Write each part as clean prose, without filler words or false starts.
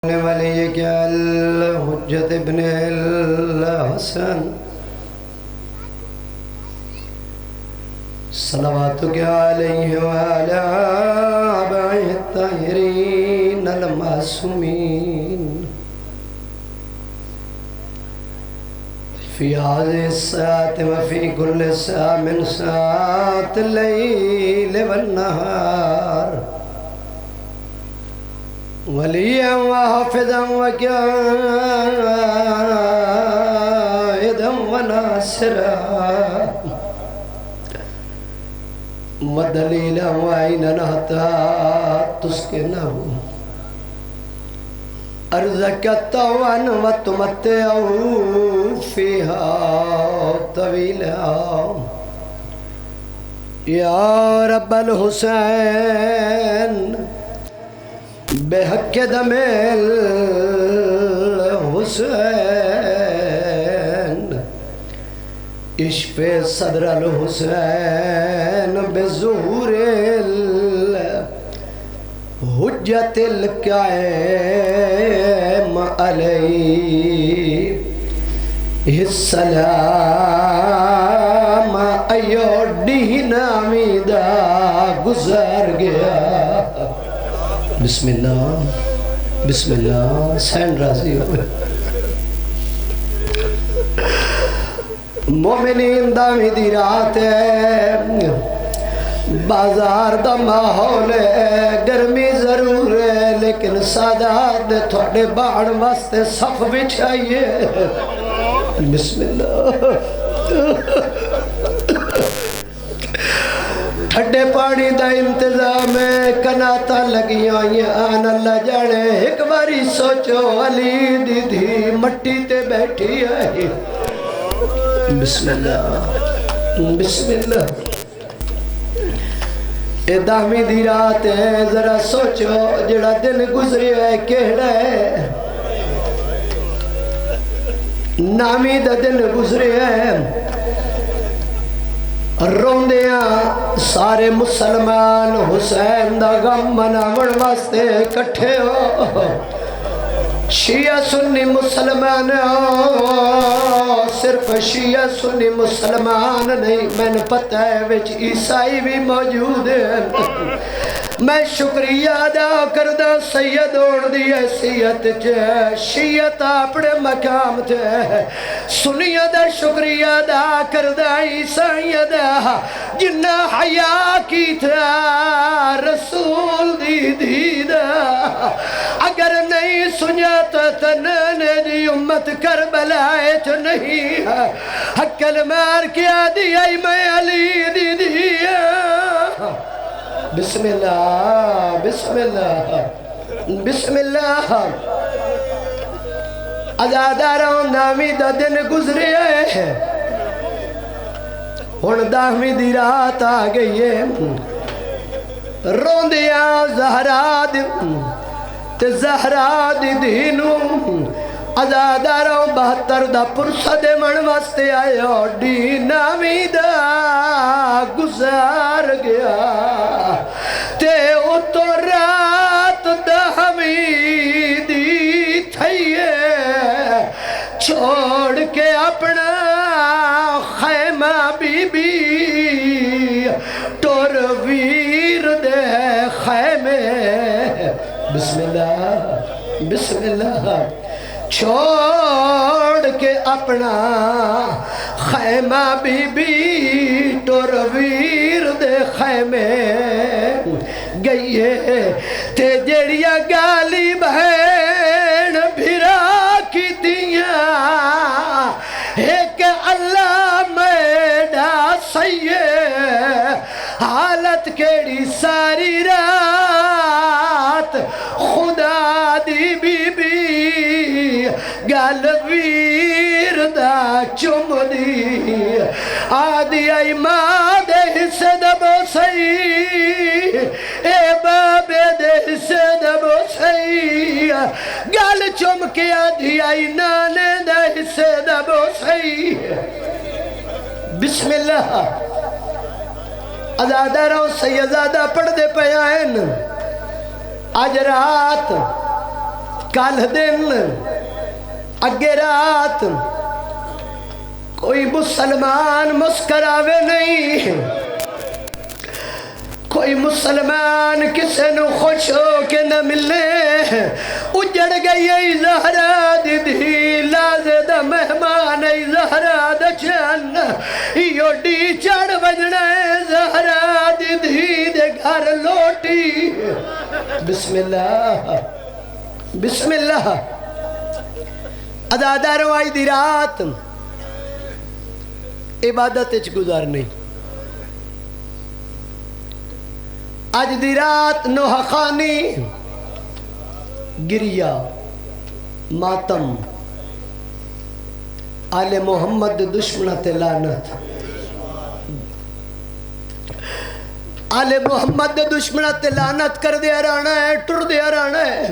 وليك الحجة ابن الحسن صلواتك عليه وعلى آبائه الطاهرين المعصومين في هذه الساعة وفي كل ساعة من ساعات الليل والنهار وليا وحافظا وقائدا وناصرا ودليلا وعينا حتى تسكنه أرزقك طوعا وتمتعه فيها طويلا يا رب الحسين بحق دم الحسين اشفي صدر الحسين بظهور الحجة القائم عليه السلام ایو دین امیدہ گزر گیا بسم اللہ سین راضی ہوئے مومنین دامی دی رات ہے بازار دا ماحول ہے گرمی ضرور ہے لیکن سادات نے تھوڑے باڑ واسطے صف بچھائیے بسم اللہ ٹھڈے پانی دا انتظام ہے کناتا لگی آئیں اللہ جانے ایک باری سوچو علی دی دھی مٹی تے بیٹھی آئی بسم اللہ بسم اللہ اے دامی دی رات ہے ذرا سوچو جڑا دن گزرے ہے کہڑا ہے نامی دا دن گزرے ہے روندیاں سارے مسلمان حسین دا غم مناون واسطے کٹھے ہو شیعہ سنی مسلمان ہو صرف شیعہ سنی مسلمان نہیں میں نے پتہ ہے وچ عیسائی بھی موجود ہیں میں شکریہ ادا کردہ سید اوڑ دی حیثیت شیعت اپنے مقام تھے سنیہ دا شکریہ ادا کردہ عیسائی ادا جنہ حیا کی تھا رسول دی دیدہ اگر نہیں سنیاتا تنانے دی امت کربلائے تو نہیں حکل مار کیا دی ای میں علی دی دیا بسم اللہ بسم اللہ بسم اللہ ازاداروں نامی دا دن گزرے ہیں ہن دامی دی رات آ گئی ہے روندیاں زہرا دی تے زہرا دی دینوں ازاداروں 72 دا پرسہ دے من واسطے آئے اور نامی دا گزار گیا تے اتو رات دا حمیدی تھئیے چھوڑ کے اپنا خیمہ بی بی ٹور ویر دے خیمے بسم اللہ بسم اللہ چھوڑ کے اپنا خیمہ بی بی ٹور ویر دے خیمے گئیے تے جڑیا گالی بہن بھرا کی دیاں ایک اللہ میڈا سیے حالت کیڑی ساری رات خدا دی بی بی گل ویر دا چم دی آدھی آئی ماں دے حصے دبو سی اے بابے دے حصے دبو سی گل چم کے آدھی آئی نانے دے حصے دبو سی بسم اللہ ازادہ رو سیدزادہ پڑھ دے پیائن آج رات کل دن اگے رات کوئی مسلمان مسکراوے نہیں، کوئی مسلمان کسے نو خوش ہو کے نہ ملے، اجڑ گئی ای زہرا دی دھی لازے دا مہمان ای زہرا دا چن یوڈی چڑھ بجنا ہے زہرا دی دھی دے گھر لوٹی۔ بسم اللہ بسم اللہ۔ اداداروں آئی دی رات عبادت اچھ گزارنی، آج دی رات نوحہ خانی گریا ماتم آل محمد دشمنت لعنت، آل محمد دشمنت لعنت کر دیا رانا ہے، ٹر دیا رانا ہے،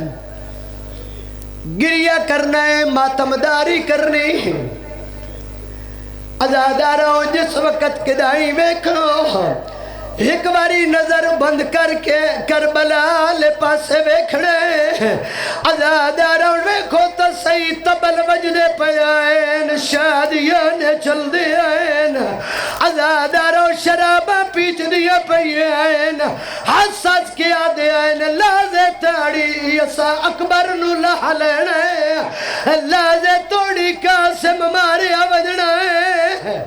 گریا کرنا ہے، ماتم داری کرنی ہے۔ ازاداروں جس وقت کدائی ویکھنو ایک باری نظر بند کر کے کربلا لے پاسے ویکھنے، ازاداروں ویکھو تو صحیح تبل وجدے پیائن شادیاں نے چل دیائن، ازاداروں شرابہ پیچ دیا پیائن، حساس کیا دیائن، لازے تاڑی یسا اکبر نو لہا لینے، لازے توڑی قاسم ماریا وجنا ہے۔